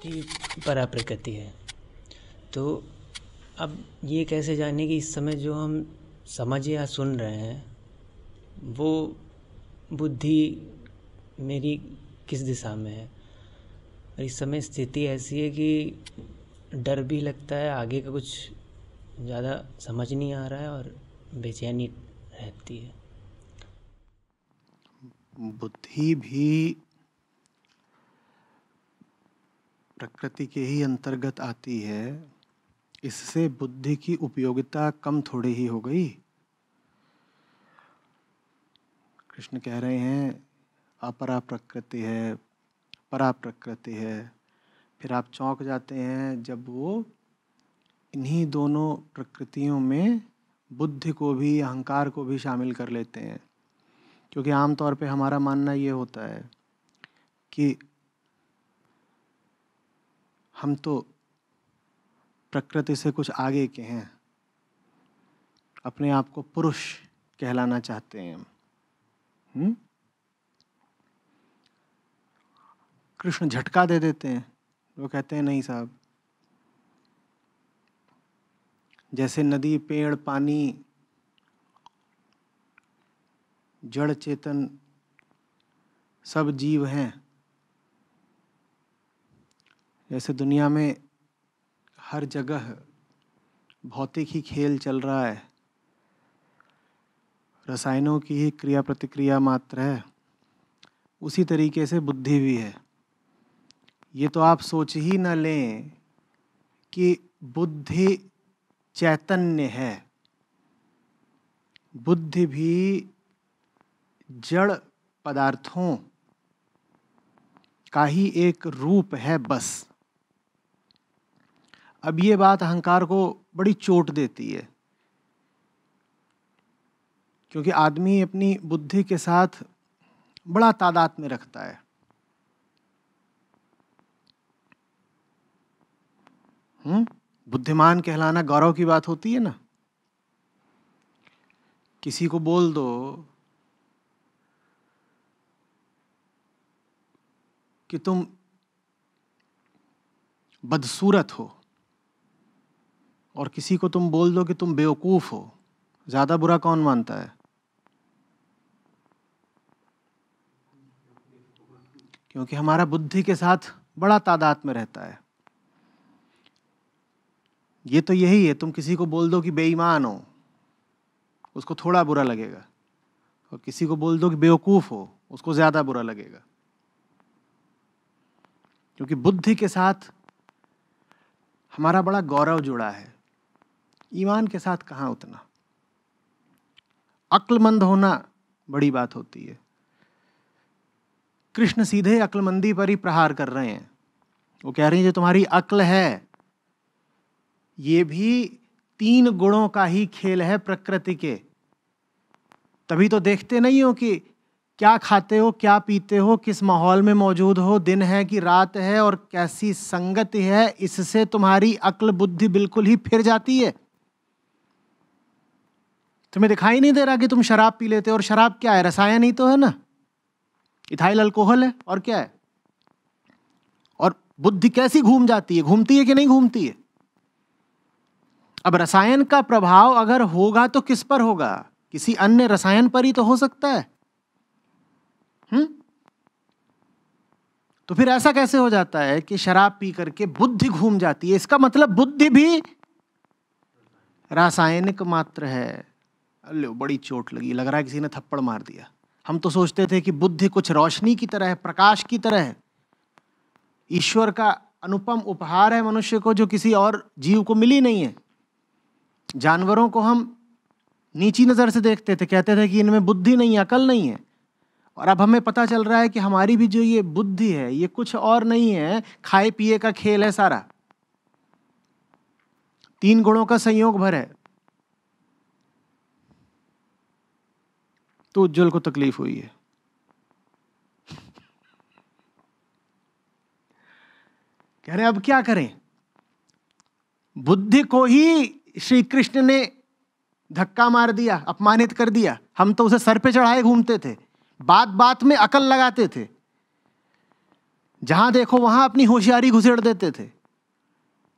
प्रकृति परा प्रकृति है। तो अब ये कैसे जाने कि इस समय जो हम समझ या सुन रहे हैं वो बुद्धि मेरी किस दिशा में है। और इस समय स्थिति ऐसी है कि डर भी लगता है, आगे का कुछ ज़्यादा समझ नहीं आ रहा है और बेचैनी रहती है। बुद्धि भी प्रकृति के ही अंतर्गत आती है, इससे बुद्धि की उपयोगिता कम थोड़ी ही हो गई। कृष्ण कह रहे हैं अपरा प्रकृति है, परा प्रकृति है। फिर आप चौंक जाते हैं जब वो इन्हीं दोनों प्रकृतियों में बुद्धि को भी, अहंकार को भी शामिल कर लेते हैं। क्योंकि आमतौर पे हमारा मानना ये होता है कि हम तो प्रकृति से कुछ आगे के हैं, अपने आप को पुरुष कहलाना चाहते हैं। कृष्ण झटका दे देते हैं। वो कहते हैं नहीं साहब, जैसे नदी, पेड़, पानी, जड़ चेतन सब जीव हैं, जैसे दुनिया में हर जगह भौतिक ही खेल चल रहा है, रसायनों की ही क्रिया प्रतिक्रिया मात्र है, उसी तरीके से बुद्धि भी है। ये तो आप सोच ही न लें कि बुद्धि चैतन्य है। बुद्धि भी जड़ पदार्थों का ही एक रूप है बस। अब ये बात अहंकार को बड़ी चोट देती है, क्योंकि आदमी अपनी बुद्धि के साथ बड़ा तादाद में रखता है। बुद्धिमान कहलाना गौरव की बात होती है ना। किसी को बोल दो कि तुम बदसूरत हो और किसी को तुम बोल दो कि तुम बेवकूफ हो, ज्यादा बुरा कौन मानता है? क्योंकि हमारा बुद्धि के साथ बड़ा तादाद में रहता है। ये तो यही है, तुम किसी को बोल दो कि बेईमान हो, उसको थोड़ा बुरा लगेगा, और किसी को बोल दो कि बेवकूफ हो, उसको ज्यादा बुरा लगेगा। क्योंकि बुद्धि के साथ हमारा बड़ा गौरव जुड़ा है, ईमान के साथ कहाँ उतना। अक्लमंद होना बड़ी बात होती है। कृष्ण सीधे अक्लमंदी पर ही प्रहार कर रहे हैं। वो कह रहे हैं जो तुम्हारी अक्ल है, ये भी 3 गुणों का ही खेल है प्रकृति के। तभी तो देखते नहीं हो कि क्या खाते हो, क्या पीते हो, किस माहौल में मौजूद हो, दिन है कि रात है, और कैसी संगति है, इससे तुम्हारी अक्ल बुद्धि बिल्कुल ही फिर जाती है। तुम्हें दिखाई नहीं दे रहा कि तुम शराब पी लेते हो, और शराब क्या है? रसायन ही तो है ना, इथाइल अल्कोहल है, और क्या है? और बुद्धि कैसी घूम जाती है, घूमती है कि नहीं घूमती है? अब रसायन का प्रभाव अगर होगा तो किस पर होगा? किसी अन्य रसायन पर ही तो हो सकता है। तो फिर ऐसा कैसे हो जाता है कि शराब पी करके बुद्धि घूम जाती है? इसका मतलब बुद्धि भी रासायनिक मात्र है। अल्ले बड़ी चोट लगी, लग रहा है किसी ने थप्पड़ मार दिया। हम तो सोचते थे कि बुद्धि कुछ रोशनी की तरह है, प्रकाश की तरह है, ईश्वर का अनुपम उपहार है मनुष्य को, जो किसी और जीव को मिली नहीं है। जानवरों को हम नीची नजर से देखते थे, कहते थे कि इनमें बुद्धि नहीं है, अकल नहीं है। और अब हमें पता चल रहा है कि हमारी भी जो ये बुद्धि है, ये कुछ और नहीं है, खाए पिए का खेल है सारा। 3 गुणों का संयोग भर है। तो उज्जवल को तकलीफ हुई है। कह रहे अब क्या करें? बुद्धि को ही श्री कृष्ण ने धक्का मार दिया, अपमानित कर दिया। हम तो उसे सर पे चढ़ाए घूमते थे, बात बात में अकल लगाते थे। जहां देखो वहां अपनी होशियारी घुसेड़ देते थे।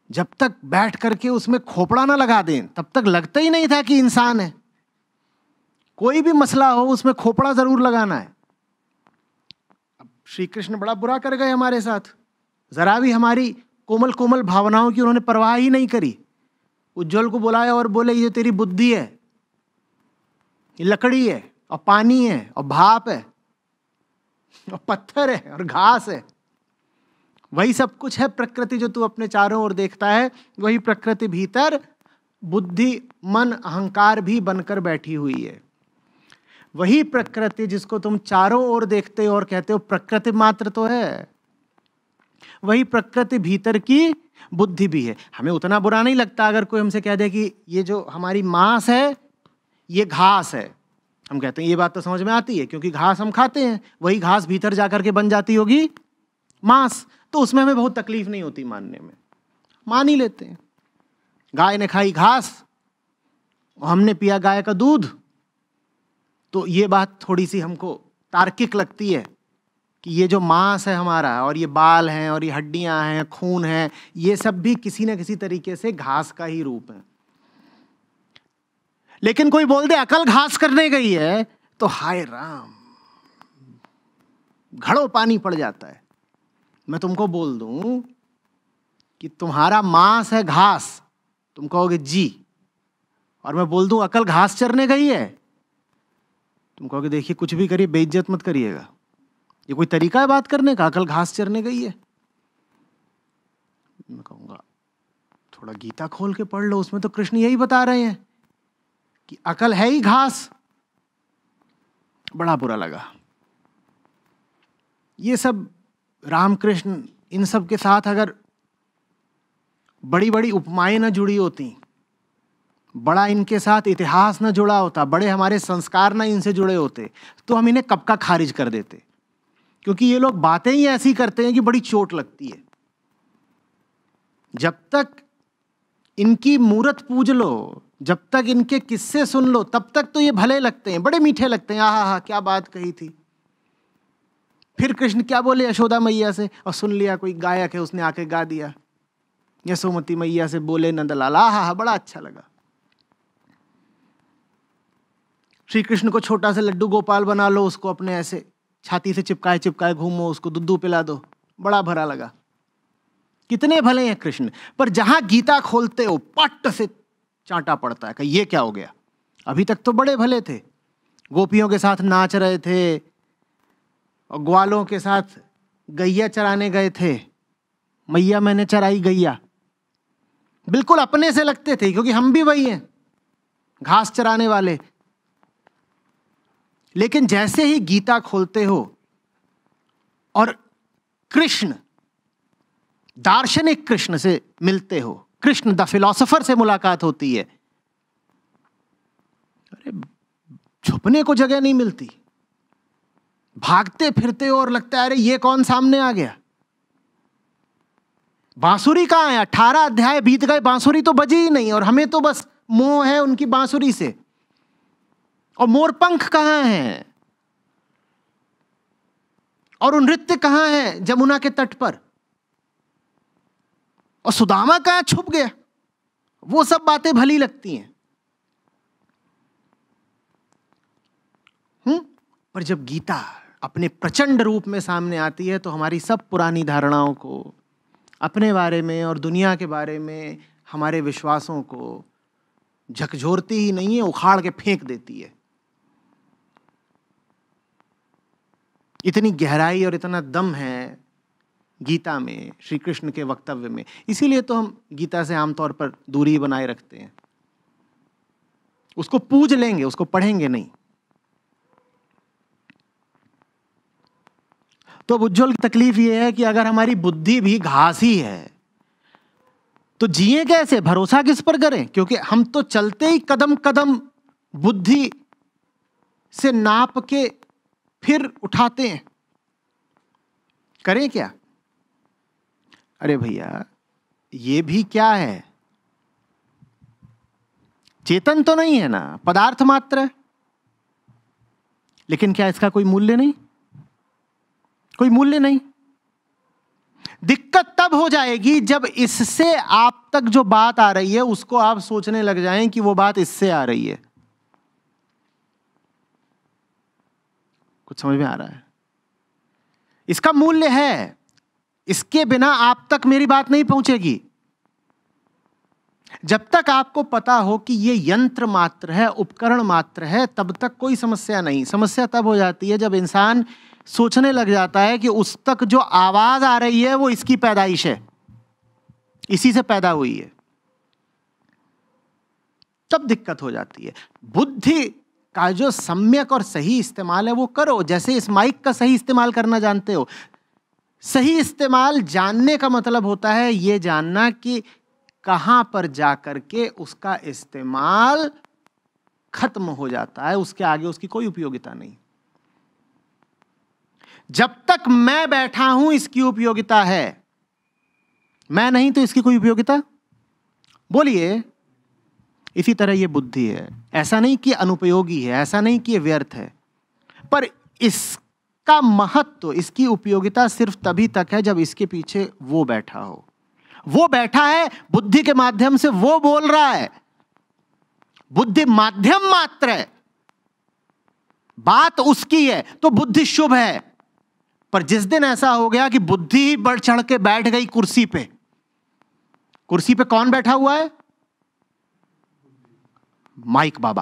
जब तक बैठ करके उसमें खोपड़ा ना लगा दें तब तक लगता ही नहीं था कि इंसान है। कोई भी मसला हो उसमें खोपड़ा जरूर लगाना है। अब श्री कृष्ण बड़ा बुरा कर गए हमारे साथ। जरा भी हमारी कोमल कोमल भावनाओं की उन्होंने परवाह ही नहीं करी। उज्ज्वल को बुलाया और बोले ये तेरी बुद्धि है, ये लकड़ी है और पानी है और भाप है और पत्थर है और घास है, वही सब कुछ है प्रकृति जो तू अपने चारों ओर देखता है। वही प्रकृति भीतर बुद्धि मन अहंकार भी बनकर बैठी हुई है। वही प्रकृति जिसको तुम चारों ओर देखते हो और कहते हो प्रकृति मात्र तो है, वही प्रकृति भीतर की बुद्धि भी है। हमें उतना बुरा नहीं लगता अगर कोई हमसे कह दे कि ये जो हमारी मांस है ये घास है। हम कहते हैं ये बात तो समझ में आती है क्योंकि घास हम खाते हैं, वही घास भीतर जाकर के बन जाती होगी मांस, तो उसमें हमें बहुत तकलीफ नहीं होती मानने में, मान ही लेते हैं। गाय ने खाई घास और हमने पिया गाय का दूध, तो ये बात थोड़ी सी हमको तार्किक लगती है कि ये जो मांस है हमारा और ये बाल हैं और ये हड्डियां हैं, खून है, ये सब भी किसी न किसी तरीके से घास का ही रूप है। लेकिन कोई बोल दे अकल घास करने गई है तो हाय राम, घड़ों पानी पड़ जाता है। मैं तुमको बोल दूं कि तुम्हारा मांस है घास, तुम कहोगे जी, और मैं बोल दूं अकल घास चरने गई है, तुम कहोगे देखिए कुछ भी करिए बेइज्जत मत करिएगा, ये कोई तरीका है बात करने का, अकल घास चरने गई है। मैं कहूंगा थोड़ा गीता खोल के पढ़ लो, उसमें तो कृष्ण यही बता रहे हैं कि अकल है ही घास। बड़ा बुरा लगा। ये सब रामकृष्ण इन सब के साथ अगर बड़ी बड़ी उपमाएं न जुड़ी होती, बड़ा इनके साथ इतिहास न जुड़ा होता, बड़े हमारे संस्कार न इनसे जुड़े होते, तो हम इन्हें कब का खारिज कर देते। क्योंकि ये लोग बातें ही ऐसी करते हैं कि बड़ी चोट लगती है। जब तक इनकी मूरत पूज लो, जब तक इनके किस्से सुन लो, तब तक तो ये भले लगते हैं, बड़े मीठे लगते हैं, आहा हा क्या बात कही थी। फिर कृष्ण क्या बोले यशोदा मैया से, और सुन लिया कोई गायक है उसने आके गा दिया, यशोमती मैया से बोले नंदलाल, आहा हा बड़ा अच्छा लगा। श्री कृष्ण को छोटा सा लड्डू गोपाल बना लो, उसको अपने ऐसे छाती से चिपकाए चिपकाए घूमो, उसको दूध पिला दो, बड़ा भरा लगा। कितने भले हैं कृष्ण। पर जहां गीता खोलते हो पट से चांटा पड़ता है कि ये क्या हो गया। अभी तक तो बड़े भले थे, गोपियों के साथ नाच रहे थे और ग्वालों के साथ गैया चराने गए थे, मैया मैंने चराई गैया, बिल्कुल अपने से लगते थे क्योंकि हम भी वही हैं, घास चराने वाले। लेकिन जैसे ही गीता खोलते हो और कृष्ण, दार्शनिक कृष्ण से मिलते हो, कृष्ण द फिलोसोफर से मुलाकात होती है, अरे छुपने को जगह नहीं मिलती, भागते फिरते हो और लगता है अरे ये कौन सामने आ गया। बांसुरी कहां है, 18 अध्याय बीत गए, बांसुरी तो बजी ही नहीं, और हमें तो बस मोह है उनकी बांसुरी से। और मोरपंख कहां है, और नृत्य कहां है जमुना के तट पर, और सुदामा कहां छुप गया। वो सब बातें भली लगती हैं। पर जब गीता अपने प्रचंड रूप में सामने आती है तो हमारी सब पुरानी धारणाओं को, अपने बारे में और दुनिया के बारे में हमारे विश्वासों को झकझोरती ही नहीं है, उखाड़ के फेंक देती है। इतनी गहराई और इतना दम है गीता में, श्री कृष्ण के वक्तव्य में। इसीलिए तो हम गीता से आमतौर पर दूरी बनाए रखते हैं। उसको पूज लेंगे, उसको पढ़ेंगे नहीं। तो अब उज्ज्वल की तकलीफ यह है कि अगर हमारी बुद्धि भी घास ही है तो जिए कैसे, भरोसा किस पर करें। क्योंकि हम तो चलते ही कदम कदम बुद्धि से नाप के फिर उठाते हैं। करें क्या। अरे भैया ये भी क्या है, चेतन तो नहीं है ना, पदार्थ मात्र है। लेकिन क्या इसका कोई मूल्य नहीं, कोई मूल्य नहीं। दिक्कत तब हो जाएगी जब इससे आप तक जो बात आ रही है उसको आप सोचने लग जाएं कि वो बात इससे आ रही है। कुछ समझ में आ रहा है? इसका मूल्य है, इसके बिना आप तक मेरी बात नहीं पहुंचेगी। जब तक आपको पता हो कि ये यंत्र मात्र है, उपकरण मात्र है, तब तक कोई समस्या नहीं। समस्या तब हो जाती है जब इंसान सोचने लग जाता है कि उस तक जो आवाज आ रही है वो इसकी पैदाइश है, इसी से पैदा हुई है, तब दिक्कत हो जाती है। बुद्धि का जो सम्यक और सही इस्तेमाल है वो करो, जैसे इस माइक का सही इस्तेमाल करना जानते हो। सही इस्तेमाल जानने का मतलब होता है ये जानना कि कहां पर जाकर के उसका इस्तेमाल खत्म हो जाता है, उसके आगे उसकी कोई उपयोगिता नहीं। जब तक मैं बैठा हूं इसकी उपयोगिता है, मैं नहीं तो इसकी कोई उपयोगिता? बोलिए। इसी तरह ये बुद्धि है। ऐसा नहीं कि अनुपयोगी है, ऐसा नहीं कि ये व्यर्थ है, पर इसका महत्व, इसकी उपयोगिता सिर्फ तभी तक है जब इसके पीछे वो बैठा हो। वो बैठा है, बुद्धि के माध्यम से वो बोल रहा है। बुद्धि माध्यम मात्र है, बात उसकी है, तो बुद्धि शुभ है। पर जिस दिन ऐसा हो गया कि बुद्धि ही बढ़ चढ़ के बैठ गई कुर्सी पे, कुर्सी पे कौन बैठा हुआ है? माइक बाबा।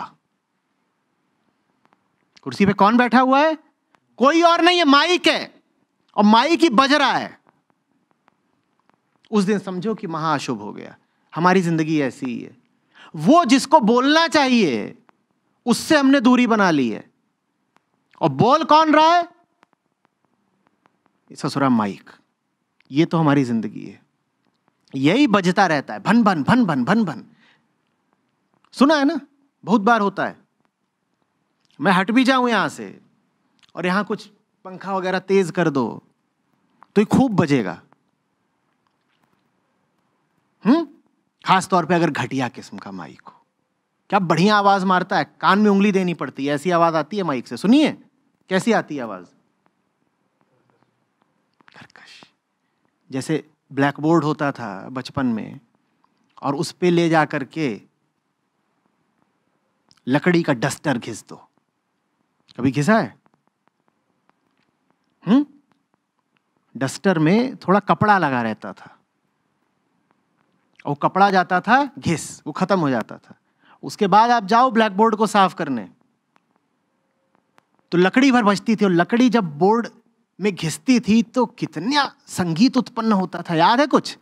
कुर्सी पे कौन बैठा हुआ है? कोई और नहीं है, माइक है, और माइक ही बज रहा है। उस दिन समझो कि महाअशुभ हो गया। हमारी जिंदगी ऐसी ही है। वो जिसको बोलना चाहिए उससे हमने दूरी बना ली है, और बोल कौन रहा है? ससुरा माइक। ये तो हमारी जिंदगी है, यही बजता रहता है, भन भन भन भन भन भन। सुना है ना, बहुत बार होता है। मैं हट भी जाऊं यहां से और यहां कुछ पंखा वगैरह तेज कर दो तो ये खूब बजेगा। खास तौर पे अगर घटिया किस्म का माइक हो, क्या बढ़िया आवाज मारता है, कान में उंगली देनी पड़ती है, ऐसी आवाज आती है माइक से। सुनिए कैसी आती है आवाज, कर्कश। जैसे ब्लैक बोर्ड होता था बचपन में, और उस पे ले जा करके लकड़ी का डस्टर घिस दो। कभी घिसा है? डस्टर में थोड़ा कपड़ा लगा रहता था, और कपड़ा जाता था घिस, वो खत्म हो जाता था। उसके बाद आप जाओ ब्लैक बोर्ड को साफ करने तो लकड़ी भर बचती थी, और लकड़ी जब बोर्ड में घिसती थी तो कितना संगीत उत्पन्न होता था। याद है? कुछ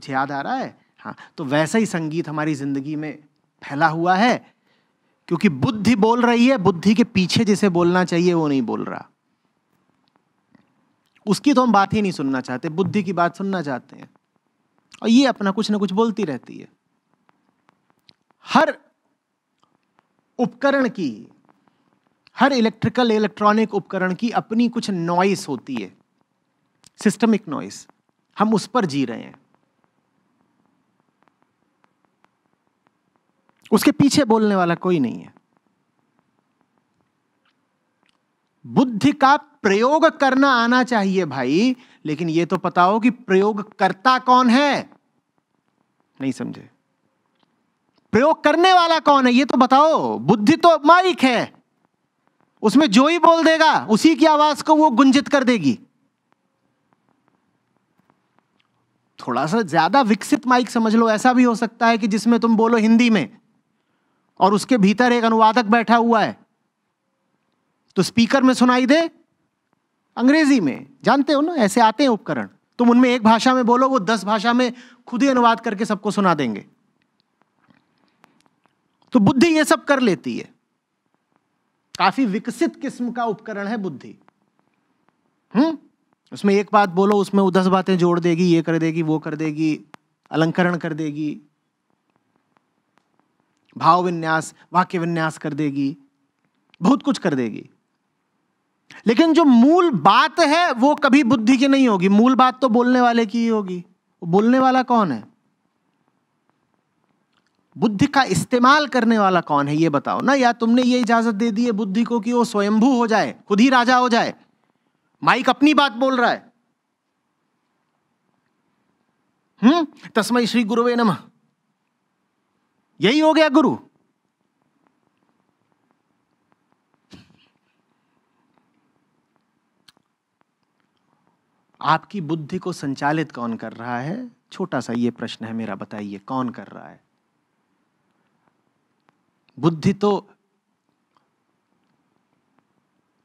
याद आ रहा है? हाँ, तो वैसा ही संगीत हमारी जिंदगी में फैला हुआ है, क्योंकि बुद्धि बोल रही है, बुद्धि के पीछे जिसे बोलना चाहिए वो नहीं बोल रहा। उसकी तो हम बात ही नहीं सुनना चाहते, बुद्धि की बात सुनना चाहते हैं, और ये अपना कुछ ना कुछ बोलती रहती है। हर उपकरण की, हर इलेक्ट्रॉनिक उपकरण की अपनी कुछ नॉइस होती है, सिस्टमिक नॉइस। हम उस पर जी रहे हैं, उसके पीछे बोलने वाला कोई नहीं है। बुद्धि का प्रयोग करना आना चाहिए भाई, लेकिन यह तो पता हो कि प्रयोग करता कौन है। नहीं समझे? प्रयोग करने वाला कौन है ये तो बताओ। बुद्धि तो माइक है, उसमें जो ही बोल देगा उसी की आवाज को वो गुंजित कर देगी। थोड़ा सा ज्यादा विकसित माइक समझ लो, ऐसा भी हो सकता है कि जिसमें तुम बोलो हिंदी में और उसके भीतर एक अनुवादक बैठा हुआ है, तो स्पीकर में सुनाई दे अंग्रेजी में। जानते हो ना, ऐसे आते हैं उपकरण। तुम उनमें एक भाषा में बोलो, वो 10 भाषा में खुद ही अनुवाद करके सबको सुना देंगे। तो बुद्धि ये सब कर लेती है। काफी विकसित किस्म का उपकरण है बुद्धि। उसमें एक बात बोलो, उसमें वो 10 बातें जोड़ देगी, ये कर देगी, वो कर देगी, अलंकरण कर देगी, भाव विन्यास, वाक्य विन्यास कर देगी, बहुत कुछ कर देगी। लेकिन जो मूल बात है वो कभी बुद्धि की नहीं होगी। मूल बात तो बोलने वाले की ही होगी। वो बोलने वाला कौन है? बुद्धि का इस्तेमाल करने वाला कौन है ये बताओ ना। या तुमने ये इजाजत दे दी है बुद्धि को कि वो स्वयंभू हो जाए, खुद ही राजा हो जाए, माइक अपनी बात बोल रहा है, तस्मै श्री गुरुवे नमः, यही हो गया गुरु। आपकी बुद्धि को संचालित कौन कर रहा है? छोटा सा ये प्रश्न है मेरा, बताइए कौन कर रहा है? बुद्धि तो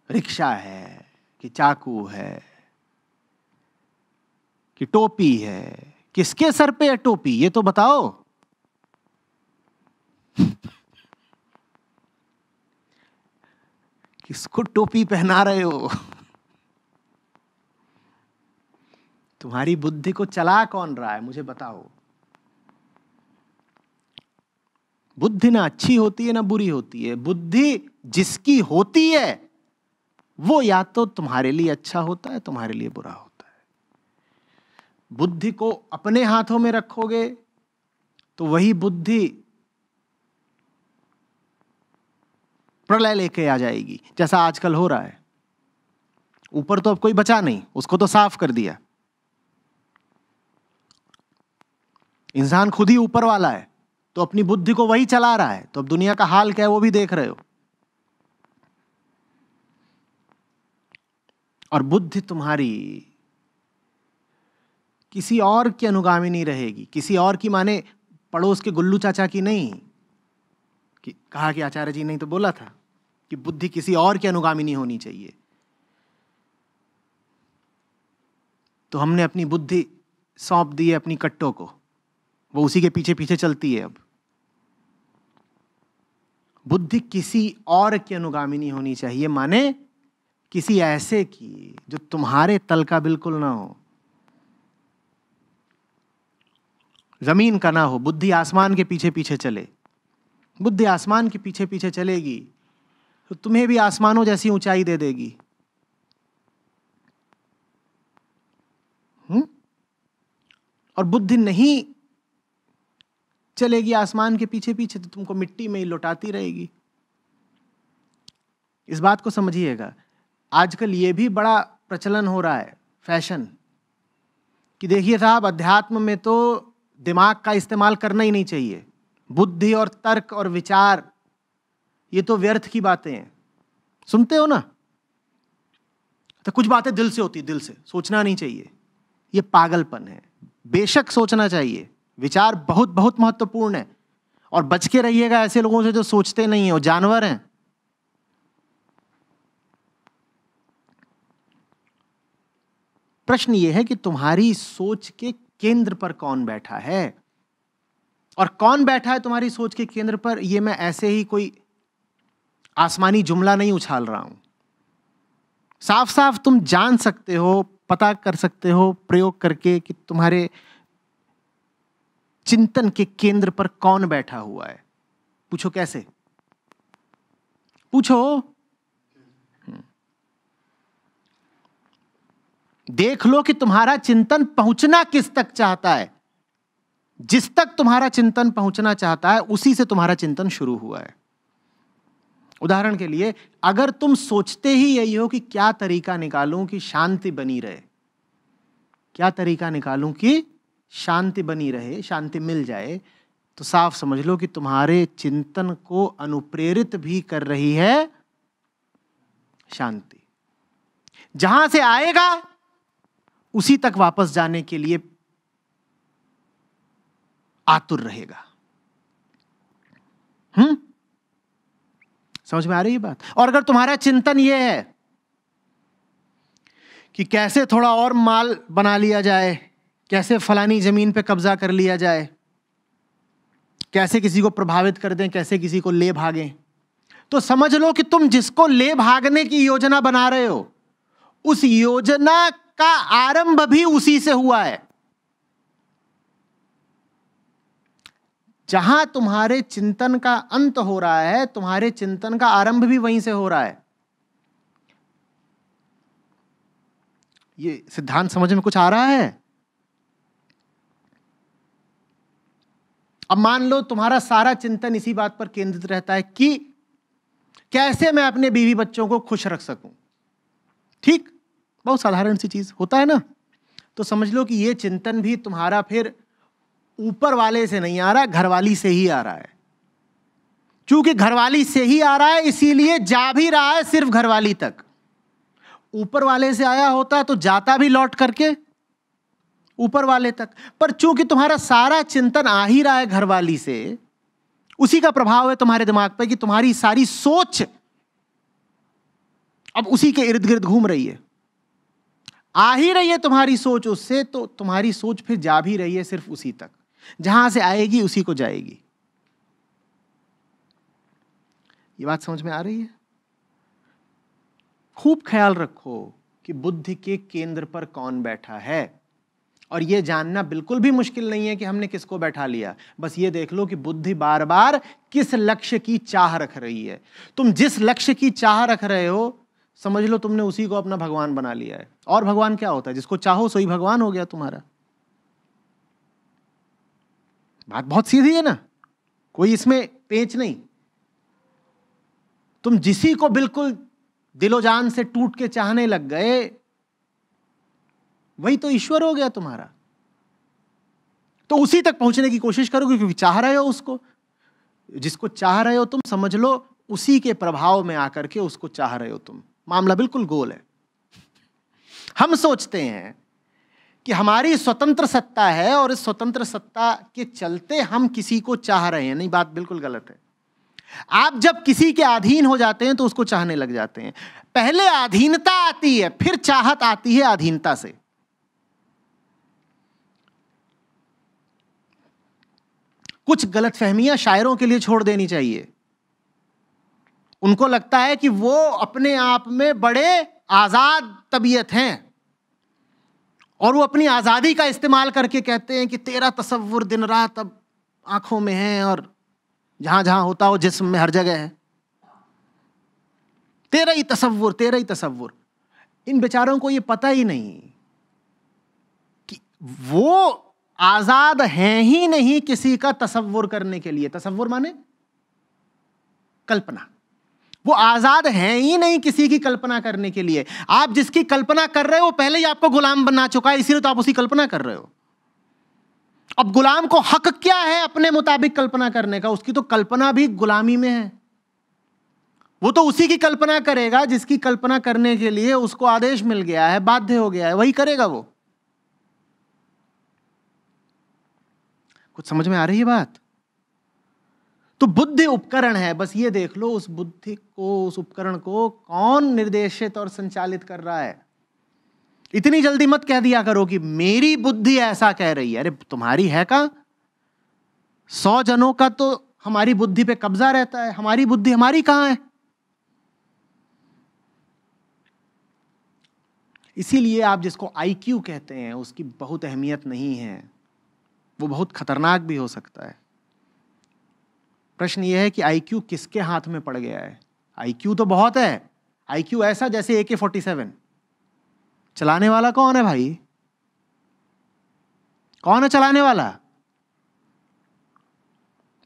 रिक्शा है कि चाकू है कि टोपी है? किसके सर पे है टोपी, ये तो बताओ। किसको टोपी पहना रहे हो? तुम्हारी बुद्धि को चला कौन रहा है, मुझे बताओ। बुद्धि ना अच्छी होती है ना बुरी होती है। बुद्धि जिसकी होती है वो या तो तुम्हारे लिए अच्छा होता है, तुम्हारे लिए बुरा होता है। बुद्धि को अपने हाथों में रखोगे तो वही बुद्धि प्रलय लेके आ जाएगी, जैसा आजकल हो रहा है। ऊपर तो अब कोई बचा नहीं, उसको तो साफ कर दिया। इंसान खुद ही ऊपर वाला है, तो अपनी बुद्धि को वही चला रहा है। तो अब दुनिया का हाल क्या है वो भी देख रहे हो। और बुद्धि तुम्हारी किसी और की अनुगामी नहीं रहेगी। किसी और की माने पड़ोस के गुल्लू चाचा की नहीं, कि कहा कि आचार्य जी ने तो बोला था कि बुद्धि किसी और की अनुगामी नहीं होनी चाहिए। तो हमने अपनी बुद्धि सौंप दी है अपनी कट्टों को, वो उसी के पीछे पीछे चलती है। अब बुद्धि किसी और की अनुगामी नहीं होनी चाहिए, माने किसी ऐसे की जो तुम्हारे तल का बिल्कुल ना हो, जमीन का ना हो। बुद्धि आसमान के पीछे पीछे चले। बुद्धि आसमान के पीछे पीछे चलेगी तो तुम्हें भी आसमानों जैसी ऊंचाई दे देगी। और बुद्धि नहीं चलेगी आसमान के पीछे पीछे तो तुमको मिट्टी में ही लौटाती रहेगी। इस बात को समझिएगा। आजकल ये भी बड़ा प्रचलन हो रहा है, फैशन, कि देखिए साहब अध्यात्म में तो दिमाग का इस्तेमाल करना ही नहीं चाहिए। बुद्धि और तर्क और विचार ये तो व्यर्थ की बातें हैं। सुनते हो ना, तो कुछ बातें दिल से होती, दिल से सोचना नहीं चाहिए। ये पागलपन है। बेशक सोचना चाहिए, विचार बहुत बहुत महत्वपूर्ण है। और बच के रहिएगा ऐसे लोगों से जो सोचते नहीं है, वो जानवर हैं। प्रश्न ये है कि तुम्हारी सोच के केंद्र पर कौन बैठा है, और कौन बैठा है तुम्हारी सोच के केंद्र पर। यह मैं ऐसे ही कोई आसमानी जुमला नहीं उछाल रहा हूं। साफ साफ तुम जान सकते हो, पता कर सकते हो प्रयोग करके कि तुम्हारे चिंतन के केंद्र पर कौन बैठा हुआ है। पूछो कैसे, पूछो। देख लो कि तुम्हारा चिंतन पहुंचना किस तक चाहता है। जिस तक तुम्हारा चिंतन पहुंचना चाहता है उसी से तुम्हारा चिंतन शुरू हुआ है। उदाहरण के लिए, अगर तुम सोचते ही यही हो कि क्या तरीका निकालूं कि शांति बनी रहे, क्या तरीका निकालूं कि शांति बनी रहे, शांति मिल जाए, तो साफ समझ लो कि तुम्हारे चिंतन को अनुप्रेरित भी कर रही है शांति। जहां से आएगा उसी तक वापस जाने के लिए आतुर रहेगा। समझ में आ रही है बात? और अगर तुम्हारा चिंतन यह है कि कैसे थोड़ा और माल बना लिया जाए, कैसे फलानी जमीन पे कब्जा कर लिया जाए, कैसे किसी को प्रभावित कर दें, कैसे किसी को ले भागें, तो समझ लो कि तुम जिसको ले भागने की योजना बना रहे हो उस योजना का आरंभ भी उसी से हुआ है। जहां तुम्हारे चिंतन का अंत हो रहा है, तुम्हारे चिंतन का आरंभ भी वहीं से हो रहा है। ये सिद्धांत समझ में कुछ आ रहा है? अब मान लो तुम्हारा सारा चिंतन इसी बात पर केंद्रित रहता है कि कैसे मैं अपने बीवी बच्चों को खुश रख सकूं। ठीक, बहुत साधारण सी चीज होता है ना। तो समझ लो कि ये चिंतन भी तुम्हारा फिर ऊपर वाले से नहीं आ रहा, घरवाली से ही आ रहा है। क्योंकि घरवाली से ही आ रहा है इसीलिए जा भी रहा है सिर्फ घरवाली तक। ऊपर वाले से आया होता तो जाता भी लौट करके ऊपर वाले तक। पर चूंकि तुम्हारा सारा चिंतन आ ही रहा है घरवाली से, उसी का प्रभाव है तुम्हारे दिमाग पे कि तुम्हारी सारी सोच अब उसी के इर्द गिर्द घूम रही है। आ ही रही है तुम्हारी सोच उससे, तो तुम्हारी सोच फिर जा भी रही है सिर्फ उसी तक। जहां से आएगी उसी को जाएगी। ये बात समझ में आ रही है? खूब ख्याल रखो कि बुद्धि के केंद्र पर कौन बैठा है। और यह जानना बिल्कुल भी मुश्किल नहीं है कि हमने किसको बैठा लिया। बस ये देख लो कि बुद्धि बार बार किस लक्ष्य की चाह रख रही है। तुम जिस लक्ष्य की चाह रख रहे हो, समझ लो तुमने उसी को अपना भगवान बना लिया है। और भगवान क्या होता है? जिसको चाहो सोई भगवान हो गया तुम्हारा। बात बहुत सीधी है ना, कोई इसमें पेच नहीं। तुम जिसी को बिल्कुल दिलो जान से टूट के चाहने लग गए, वही तो ईश्वर हो गया तुम्हारा। तो उसी तक पहुंचने की कोशिश करोगे क्योंकि चाह रहे हो उसको। जिसको चाह रहे हो तुम, समझ लो उसी के प्रभाव में आकर के उसको चाह रहे हो तुम। मामला बिल्कुल गोल है। हम सोचते हैं कि हमारी स्वतंत्र सत्ता है और इस स्वतंत्र सत्ता के चलते हम किसी को चाह रहे हैं। नहीं, बात बिल्कुल गलत है। आप जब किसी के अधीन हो जाते हैं तो उसको चाहने लग जाते हैं। पहले अधीनता आती है, फिर चाहत आती है अधीनता से। कुछ गलतफहमियां शायरों के लिए छोड़ देनी चाहिए। उनको लगता है कि वो अपने आप में बड़े आजाद तबीयत हैं और वो अपनी आजादी का इस्तेमाल करके कहते हैं कि तेरा तसव्वुर दिन रात अब आंखों में है और जहां जहां होता हो जिस्म में हर जगह है। तेरा ही तसव्वुर, तेरा ही तसव्वुर। इन बेचारों को ये पता ही नहीं कि वो आजाद हैं ही नहीं किसी का तसव्वुर करने के लिए। तसव्वुर माने कल्पना। वो आजाद हैं ही नहीं किसी की कल्पना करने के लिए। आप जिसकी कल्पना कर रहे हो पहले ही आपको गुलाम बना चुका है, इसीलिए तो आप उसकी कल्पना कर रहे हो। अब गुलाम को हक क्या है अपने मुताबिक कल्पना करने का? उसकी तो कल्पना भी गुलामी में है। वो तो उसी की कल्पना करेगा जिसकी कल्पना करने के लिए उसको आदेश मिल गया है, बाध्य हो गया है, वही करेगा वो। कुछ समझ में आ रही है बात? तो बुद्धि उपकरण है। बस ये देख लो उस बुद्धि को, उस उपकरण को कौन निर्देशित और संचालित कर रहा है। इतनी जल्दी मत कह दिया करो कि मेरी बुद्धि ऐसा कह रही है। अरे तुम्हारी है का? 100 जनों का तो हमारी बुद्धि पे कब्जा रहता है। हमारी बुद्धि हमारी कहां है? इसीलिए आप जिसको IQ कहते हैं उसकी बहुत अहमियत नहीं है। वो बहुत खतरनाक भी हो सकता है। प्रश्न यह है कि IQ किसके हाथ में पड़ गया है? IQ तो बहुत है। IQ ऐसा जैसे AK-47। चलाने वाला कौन है भाई? कौन है चलाने वाला?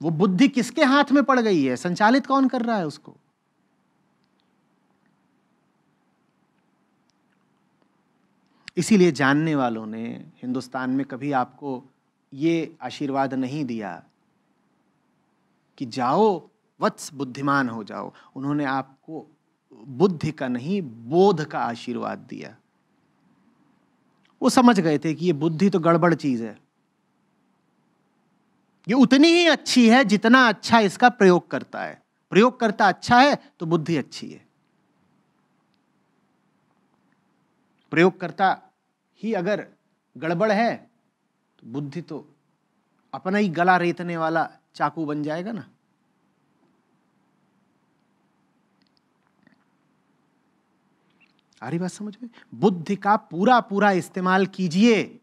वो बुद्धि किसके हाथ में पड़ गई है? संचालित कौन कर रहा है उसको? इसीलिए जानने वालों ने हिंदुस्तान में कभी आपको ये आशीर्वाद नहीं दिया कि जाओ वत्स बुद्धिमान हो जाओ। उन्होंने आपको बुद्धि का नहीं, बोध का आशीर्वाद दिया। वो समझ गए थे कि ये बुद्धि तो गड़बड़ चीज है। ये उतनी ही अच्छी है जितना अच्छा इसका प्रयोग करता है। प्रयोगकर्ता अच्छा है तो बुद्धि अच्छी है। प्रयोगकर्ता ही अगर गड़बड़ है तो बुद्धि तो अपना ही गला रेतने वाला चाकू बन जाएगा ना। आ रही बात समझ में? बुद्धि का पूरा पूरा इस्तेमाल कीजिए।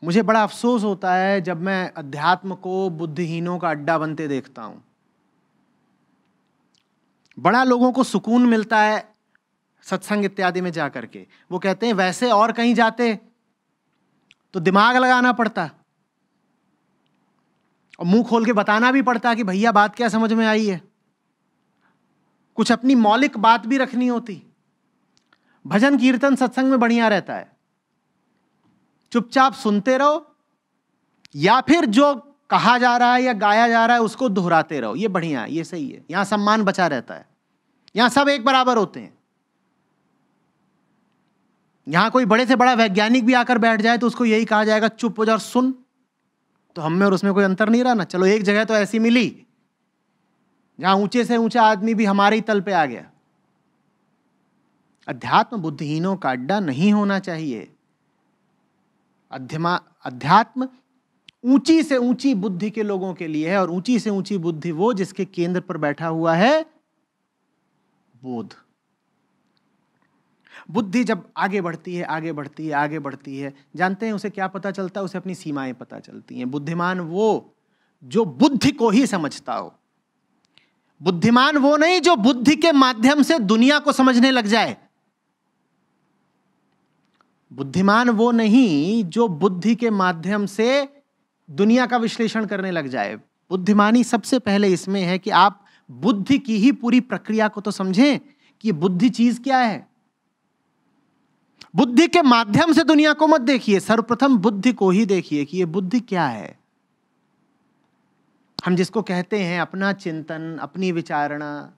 मुझे बड़ा अफसोस होता है जब मैं अध्यात्म को बुद्धिहीनों का अड्डा बनते देखता हूं। बड़ा लोगों को सुकून मिलता है सत्संग इत्यादि में जाकर के। वो कहते हैं वैसे और कहीं जाते तो दिमाग लगाना पड़ता और मुंह खोल के बताना भी पड़ता कि भैया बात क्या समझ में आई है। कुछ अपनी मौलिक बात भी रखनी होती। भजन कीर्तन सत्संग में बढ़िया रहता है, चुपचाप सुनते रहो, या फिर जो कहा जा रहा है या गाया जा रहा है उसको दोहराते रहो, ये बढ़िया है, ये सही है, यहां सम्मान बचा रहता है, यहां सब एक बराबर होते हैं। यहां कोई बड़े से बड़ा वैज्ञानिक भी आकर बैठ जाए तो उसको यही कहा जाएगा चुप हो जा और सुन, तो हम में और उसमें कोई अंतर नहीं रहा ना। चलो एक जगह तो ऐसी मिली जहां ऊंचे से ऊंचा आदमी भी हमारे ही तल पे आ गया। अध्यात्म बुद्धिहीनों का अड्डा नहीं होना चाहिए। अध्यात्म ऊंची से ऊंची बुद्धि के लोगों के लिए है, और ऊंची से ऊंची बुद्धि वो जिसके केंद्र पर बैठा हुआ है बोध। बुद्धि जब आगे बढ़ती है, आगे बढ़ती है, आगे बढ़ती है, जानते हैं उसे क्या पता चलता है? उसे अपनी सीमाएं पता चलती हैं। बुद्धिमान वो जो बुद्धि को ही समझता हो। बुद्धिमान वो नहीं जो बुद्धि के माध्यम से दुनिया को समझने लग जाए। बुद्धिमान वो नहीं जो बुद्धि के माध्यम से दुनिया का विश्लेषण करने लग जाए। बुद्धिमानी सबसे पहले इसमें है कि आप बुद्धि की ही पूरी प्रक्रिया को तो समझें कि बुद्धि चीज क्या है। बुद्धि के माध्यम से दुनिया को मत देखिए, सर्वप्रथम बुद्धि को ही देखिए कि ये बुद्धि क्या है। हम जिसको कहते हैं अपना चिंतन, अपनी विचारणा,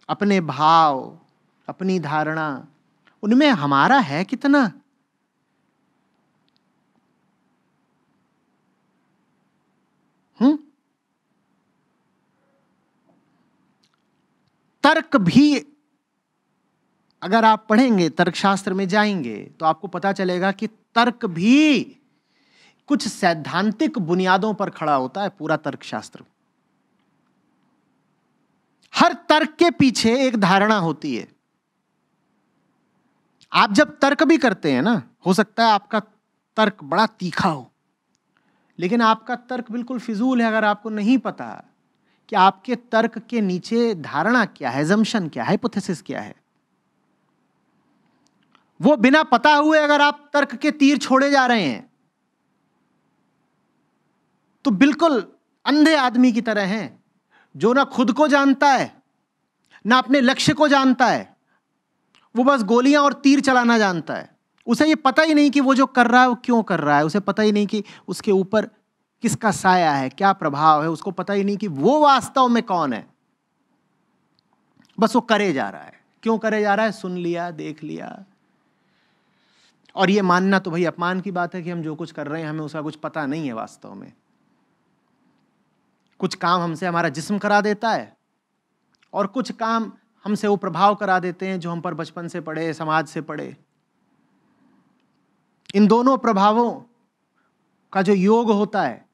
अपने भाव, अपनी धारणा, उनमें हमारा है कितना? तर्क भी अगर आप पढ़ेंगे, तर्कशास्त्र में जाएंगे तो आपको पता चलेगा कि तर्क भी कुछ सैद्धांतिक बुनियादों पर खड़ा होता है। पूरा तर्कशास्त्र, हर तर्क के पीछे एक धारणा होती है। आप जब तर्क भी करते हैं ना, हो सकता है आपका तर्क बड़ा तीखा हो, लेकिन आपका तर्क बिल्कुल फिजूल है अगर आपको नहीं पता कि आपके तर्क के नीचे धारणा क्या है, assumption क्या है, हाइपोथेसिस क्या है। वो बिना पता हुए अगर आप तर्क के तीर छोड़े जा रहे हैं तो बिल्कुल अंधे आदमी की तरह हैं, जो ना खुद को जानता है ना अपने लक्ष्य को जानता है। वो बस गोलियां और तीर चलाना जानता है। उसे ये पता ही नहीं कि वो जो कर रहा है वो क्यों कर रहा है। उसे पता ही नहीं कि उसके ऊपर किसका साया है, क्या प्रभाव है। उसको पता ही नहीं कि वो वास्तव में कौन है। बस वो करे जा रहा है। क्यों करे जा रहा है? सुन लिया, देख लिया। और ये मानना तो भाई अपमान की बात है कि हम जो कुछ कर रहे हैं हमें उसका कुछ पता नहीं है वास्तव में। कुछ काम हमसे हमारा जिस्म करा देता है और कुछ काम हमसे वो प्रभाव करा देते हैं जो हम पर बचपन से पढ़े, समाज से पढ़े। इन दोनों प्रभावों का जो योग होता है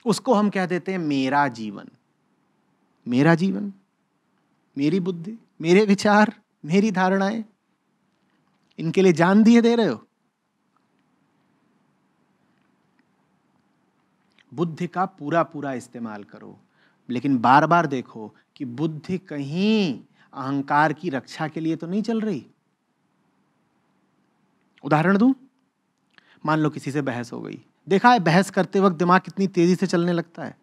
उसको हम कह देते हैं मेरा जीवन। मेरा जीवन, मेरी बुद्धि, मेरे विचार, मेरी धारणाएं, इनके लिए जान दिए दे रहे हो। बुद्धि का पूरा पूरा इस्तेमाल करो, लेकिन बार बार देखो कि बुद्धि कहीं अहंकार की रक्षा के लिए तो नहीं चल रही। उदाहरण दूं, मान लो किसी से बहस हो गई। देखा है बहस करते वक्त दिमाग कितनी तेजी से चलने लगता है।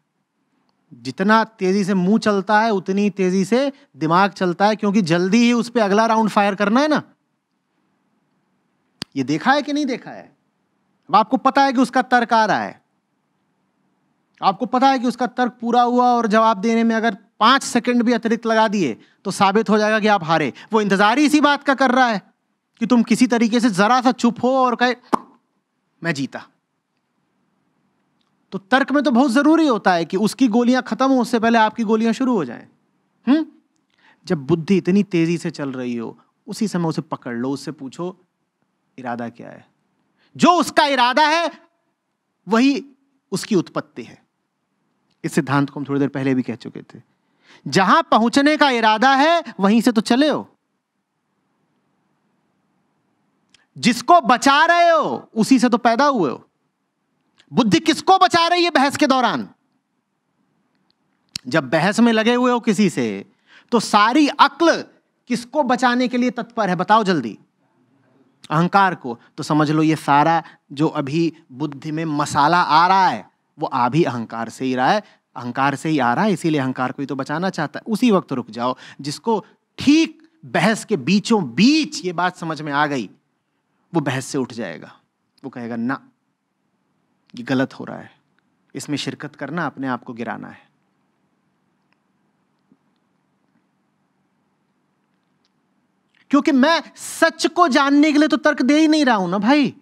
जितना तेजी से मुंह चलता है उतनी तेजी से दिमाग चलता है, क्योंकि जल्दी ही उस पर अगला राउंड फायर करना है ना। ये देखा है कि नहीं देखा है? अब आपको पता है कि उसका तर्क आ रहा है, आपको पता है कि उसका तर्क पूरा हुआ और जवाब देने में अगर 5 सेकंड भी अतिरिक्त लगा दिए तो साबित हो जाएगा कि आप हारे। वो इंतजार ही इसी बात का कर रहा है कि तुम किसी तरीके से जरा सा चुप हो और कहे मैं जीता। तो तर्क में तो बहुत जरूरी होता है कि उसकी गोलियां खत्म हो उससे पहले आपकी गोलियां शुरू हो जाएं। जब बुद्धि इतनी तेजी से चल रही हो उसी समय उसे पकड़ लो, उससे पूछो इरादा क्या है। जो उसका इरादा है वही उसकी उत्पत्ति है। इस सिद्धांत को हम थोड़ी देर पहले भी कह चुके थे। जहां पहुंचने का इरादा है वहीं से तो चले हो। जिसको बचा रहे हो उसी से तो पैदा हुए हो। बुद्धि किसको बचा रही है बहस के दौरान? जब बहस में लगे हुए हो किसी से तो सारी अक्ल किसको बचाने के लिए तत्पर है? बताओ जल्दी। अहंकार को। तो समझ लो ये सारा जो अभी बुद्धि में मसाला आ रहा है वो आ भी अहंकार से ही रहा है। अहंकार से ही आ रहा है, इसीलिए अहंकार को ही तो बचाना चाहता है। उसी वक्त रुक जाओ। जिसको ठीक बहस के बीचों बीच ये बात समझ में आ गई वो बहस से उठ जाएगा। वो कहेगा ना, ये गलत हो रहा है, इसमें शिरकत करना अपने आप को गिराना है। क्योंकि मैं सच को जानने के लिए तो तर्क दे ही नहीं रहा हूं ना भाई,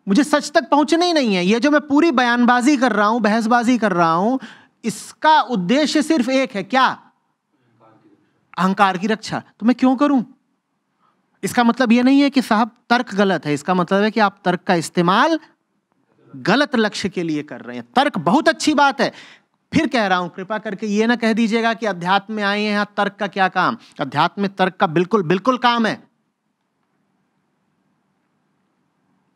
मुझे सच तक पहुंचना ही नहीं है। ये जो मैं पूरी बयानबाजी कर रहा हूं, बहसबाजी कर रहा हूं, इसका उद्देश्य सिर्फ एक है, क्या? अहंकार की रक्षा। तो मैं क्यों करूं? इसका मतलब यह नहीं है कि साहब तर्क गलत है, इसका मतलब है कि आप तर्क का इस्तेमाल गलत लक्ष्य के लिए कर रहे हैं। तर्क बहुत अच्छी बात है। फिर कह रहा हूं, कृपा करके ये ना कह दीजिएगा कि अध्यात्म में आए हैं, यहां तर्क का क्या काम। अध्यात्म में तर्क का बिल्कुल बिल्कुल काम है।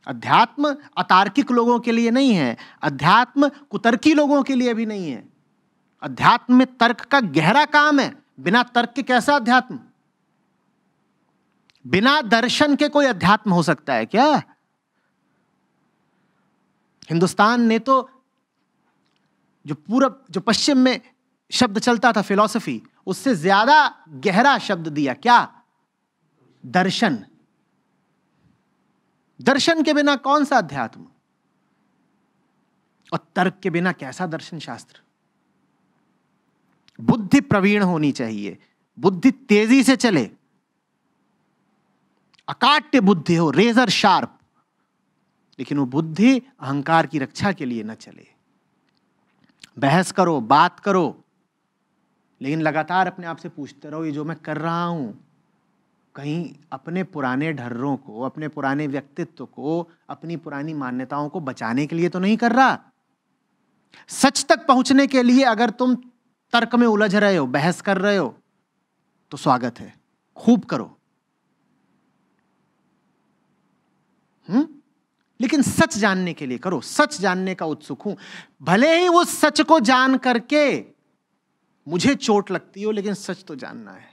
अध्यात्म अतार्किक लोगों के लिए नहीं है, अध्यात्म कुतर्की लोगों के लिए भी नहीं है। अध्यात्म में तर्क का गहरा काम है। बिना तर्क के कैसा अध्यात्म? बिना दर्शन के कोई अध्यात्म हो सकता है क्या? हिंदुस्तान ने तो जो पश्चिम में शब्द चलता था फिलॉसफी, उससे ज्यादा गहरा शब्द दिया, क्या? दर्शन। दर्शन के बिना कौन सा अध्यात्म? और तर्क के बिना कैसा दर्शन शास्त्र? बुद्धि प्रवीण होनी चाहिए, बुद्धि तेजी से चले, अकाट्य बुद्धि हो, रेजर शार्प। लेकिन वो बुद्धि अहंकार की रक्षा के लिए न चले। बहस करो, बात करो, लेकिन लगातार अपने आप से पूछते रहो, ये जो मैं कर रहा हूं, कहीं अपने पुराने ढर्रों को, अपने पुराने व्यक्तित्व को, अपनी पुरानी मान्यताओं को बचाने के लिए तो नहीं कर रहा। सच तक पहुंचने के लिए अगर तुम तर्क में उलझ रहे हो, बहस कर रहे हो, तो स्वागत है, खूब करो। लेकिन सच जानने के लिए करो। सच जानने का उत्सुक हूं, भले ही उस सच को जान करके मुझे चोट लगती हो, लेकिन सच तो जानना है।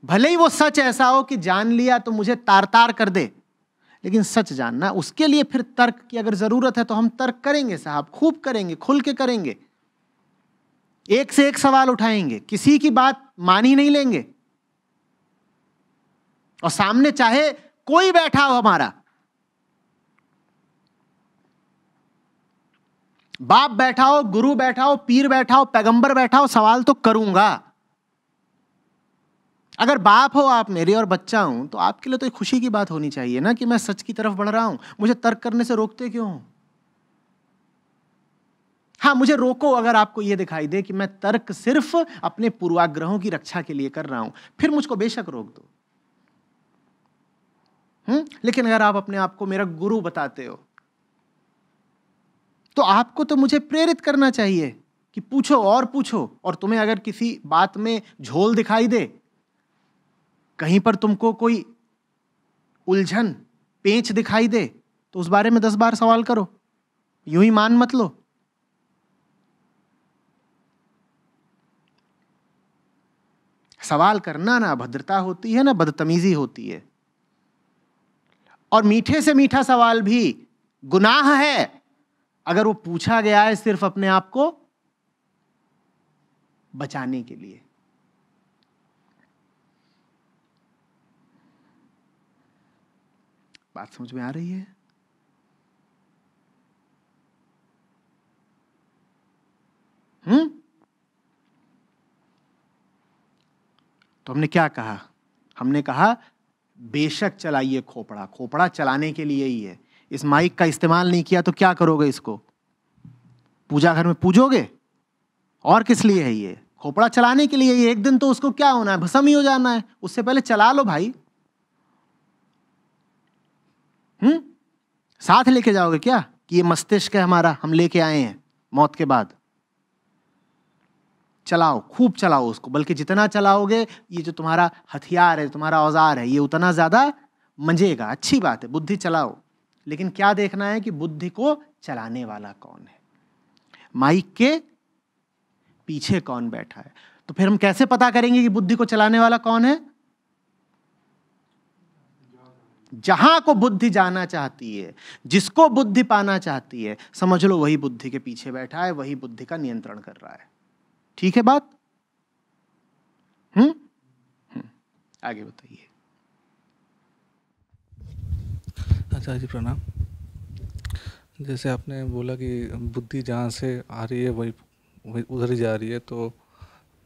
भले ही वो सच ऐसा हो कि जान लिया तो मुझे तार तार कर दे, लेकिन सच जानना। उसके लिए फिर तर्क की अगर जरूरत है तो हम तर्क करेंगे साहब, खूब करेंगे, खुल के करेंगे, एक से एक सवाल उठाएंगे, किसी की बात मान ही नहीं लेंगे। और सामने चाहे कोई बैठा हो, हमारा बाप बैठा हो, गुरु बैठा हो, पीर बैठा हो, पैगंबर बैठा हो, सवाल तो करूंगा। अगर बाप हो आप मेरे और बच्चा हूं, तो आपके लिए तो एक खुशी की बात होनी चाहिए ना कि मैं सच की तरफ बढ़ रहा हूं। मुझे तर्क करने से रोकते क्यों हो? हाँ, मुझे रोको अगर आपको यह दिखाई दे कि मैं तर्क सिर्फ अपने पूर्वाग्रहों की रक्षा के लिए कर रहा हूं, फिर मुझको बेशक रोक दो। लेकिन अगर आप अपने आप को मेरा गुरु बताते हो, तो आपको तो मुझे प्रेरित करना चाहिए कि पूछो और पूछो। और तुम्हें अगर किसी बात में झोल दिखाई दे, कहीं पर तुमको कोई उलझन, पेंच दिखाई दे, तो उस बारे में 10 बार सवाल करो, यूं ही मान मत लो। सवाल करना ना अभद्रता होती है, ना बदतमीजी होती है। और मीठे से मीठा सवाल भी गुनाह है अगर वो पूछा गया है सिर्फ अपने आप को बचाने के लिए। बात समझ में आ रही है? तो हमने क्या कहा? हमने कहा बेशक चलाइए खोपड़ा, खोपड़ा चलाने के लिए ही है। इस माइक का इस्तेमाल नहीं किया तो क्या करोगे? इसको पूजा घर में पूजोगे? और किस लिए है ये? खोपड़ा चलाने के लिए। ये एक दिन तो उसको क्या होना है, भस्म ही हो जाना है। उससे पहले चला लो भाई। साथ लेके जाओगे क्या कि ये मस्तिष्क है हमारा, हम लेके आए हैं मौत के बाद? चलाओ, खूब चलाओ उसको। बल्कि जितना चलाओगे, ये जो तुम्हारा हथियार है, तुम्हारा औजार है, ये उतना ज्यादा मंजेगा। अच्छी बात है, बुद्धि चलाओ। लेकिन क्या देखना है कि बुद्धि को चलाने वाला कौन है, माइक के पीछे कौन बैठा है। तो फिर हम कैसे पता करेंगे कि बुद्धि को चलाने वाला कौन है? जहां को बुद्धि जाना चाहती है, जिसको बुद्धि पाना चाहती है, समझ लो वही बुद्धि के पीछे बैठा है, वही बुद्धि का नियंत्रण कर रहा है। ठीक है बात? आगे बताइए। आचार्य जी प्रणाम। जैसे आपने बोला कि बुद्धि जहाँ से आ रही है वही वही उधर ही जा रही है, तो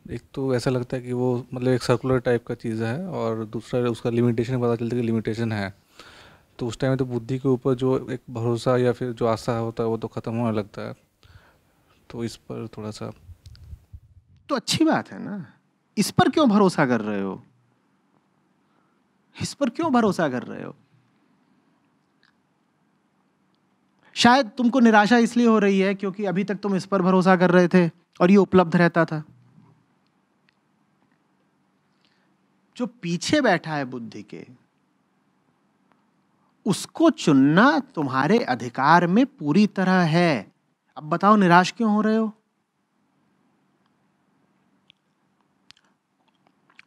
एक तो ऐसा लगता है कि वो मतलब एक सर्कुलर टाइप का चीज़ है, और दूसरा उसका लिमिटेशन पता चलता है कि लिमिटेशन है। तो उस टाइम में तो बुद्धि के ऊपर जो एक भरोसा या फिर जो आस्था होता है वो तो ख़त्म होने लगता है। तो इस पर थोड़ा सा। तो अच्छी बात है ना, इस पर क्यों भरोसा कर रहे हो? इस पर क्यों भरोसा कर रहे हो? शायद तुमको निराशा इसलिए हो रही है क्योंकि अभी तक तुम इस पर भरोसा कर रहे थे और ये उपलब्ध रहता था। जो पीछे बैठा है बुद्धि के, उसको चुनना तुम्हारे अधिकार में पूरी तरह है। अब बताओ निराश क्यों हो रहे हो?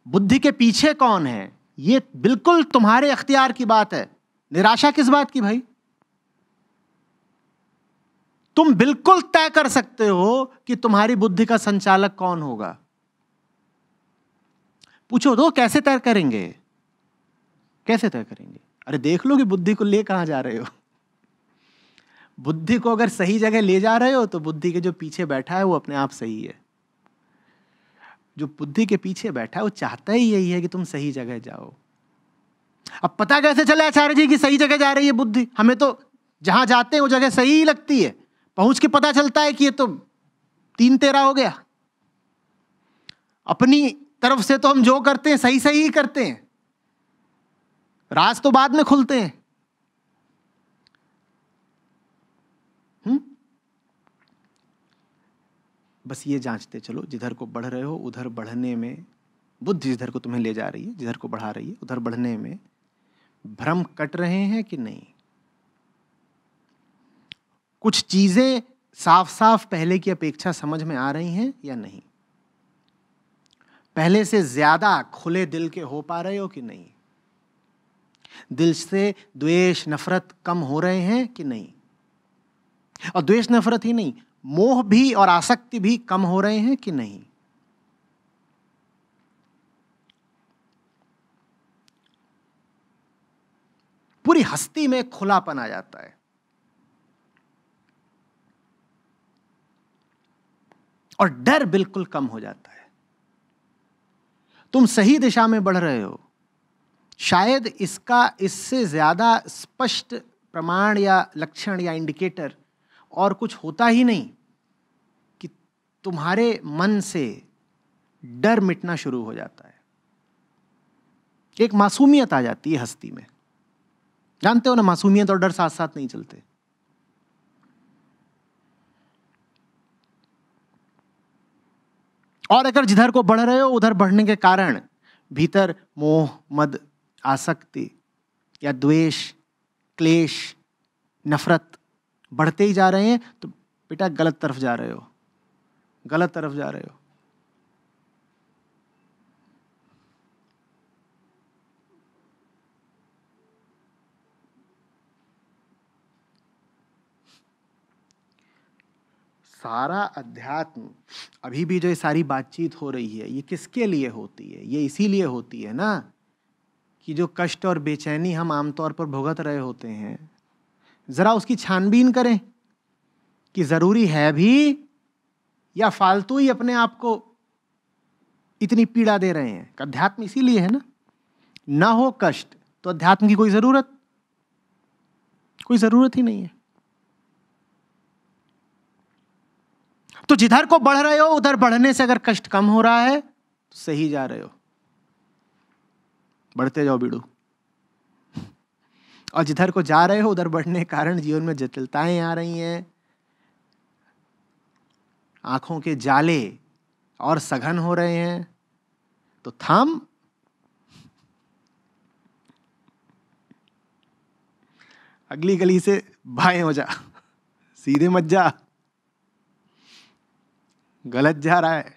बुद्धि के पीछे कौन है, ये बिल्कुल तुम्हारे अख्तियार की बात है। निराशा किस बात की भाई? तुम बिल्कुल तय कर सकते हो कि तुम्हारी बुद्धि का संचालक कौन होगा। पूछो तो कैसे तय करेंगे? कैसे तय करेंगे? अरे देख लो कि बुद्धि को ले कहां जा रहे हो। बुद्धि को अगर सही जगह ले जा रहे हो तो बुद्धि के जो पीछे बैठा है वो अपने आप सही है। जो बुद्धि के पीछे बैठा है वो चाहता ही यही है कि तुम सही जगह जाओ। अब पता कैसे चले आचार्य जी कि सही जगह जा रही है बुद्धि? हमें तो जहां जाते हैं वो जगह सही ही लगती है, पहुंच के पता चलता है कि ये तो 3-13 हो गया। अपनी तरफ से तो हम जो करते हैं सही सही ही करते हैं, राज तो बाद में खुलते हैं। बस ये जांचते चलो, जिधर को बढ़ रहे हो उधर बढ़ने में, बुद्धि जिधर को तुम्हें ले जा रही है, जिधर को बढ़ा रही है, उधर बढ़ने में भ्रम कट रहे हैं कि नहीं। कुछ चीजें साफ साफ पहले की अपेक्षा समझ में आ रही हैं या नहीं। पहले से ज्यादा खुले दिल के हो पा रहे हो कि नहीं। दिल से द्वेष नफरत कम हो रहे हैं कि नहीं। और द्वेष नफरत ही नहीं, मोह भी और आसक्ति भी कम हो रहे हैं कि नहीं। पूरी हस्ती में खुलापन आ जाता है और डर बिल्कुल कम हो जाता है। तुम सही दिशा में बढ़ रहे हो। शायद इसका इससे ज्यादा स्पष्ट प्रमाण या लक्षण या इंडिकेटर और कुछ होता ही नहीं कि तुम्हारे मन से डर मिटना शुरू हो जाता है। एक मासूमियत आ जाती है हस्ती में। जानते हो ना, मासूमियत और डर साथ साथ नहीं चलते। और अगर जिधर को बढ़ रहे हो उधर बढ़ने के कारण भीतर मोह मद आसक्ति या द्वेष क्लेश नफरत बढ़ते ही जा रहे हैं, तो बेटा गलत तरफ जा रहे हो, गलत तरफ जा रहे हो। सारा अध्यात्म, अभी भी जो ये सारी बातचीत हो रही है, ये किसके लिए होती है? ये इसीलिए होती है ना कि जो कष्ट और बेचैनी हम आमतौर पर भुगत रहे होते हैं, जरा उसकी छानबीन करें कि जरूरी है भी या फालतू ही अपने आप को इतनी पीड़ा दे रहे हैं। अध्यात्म इसीलिए है ना हो कष्ट तो अध्यात्म की कोई जरूरत ही नहीं है। तो जिधर को बढ़ रहे हो उधर बढ़ने से अगर कष्ट कम हो रहा है तो सही जा रहे हो, बढ़ते जाओ बीड़ू। और जिधर को जा रहे हो उधर बढ़ने के कारण जीवन में जटिलताएं आ रही हैं, आंखों के जाले और सघन हो रहे हैं, तो थाम, अगली गली से बाएं हो जा, सीधे मत जा, गलत जा रहा है।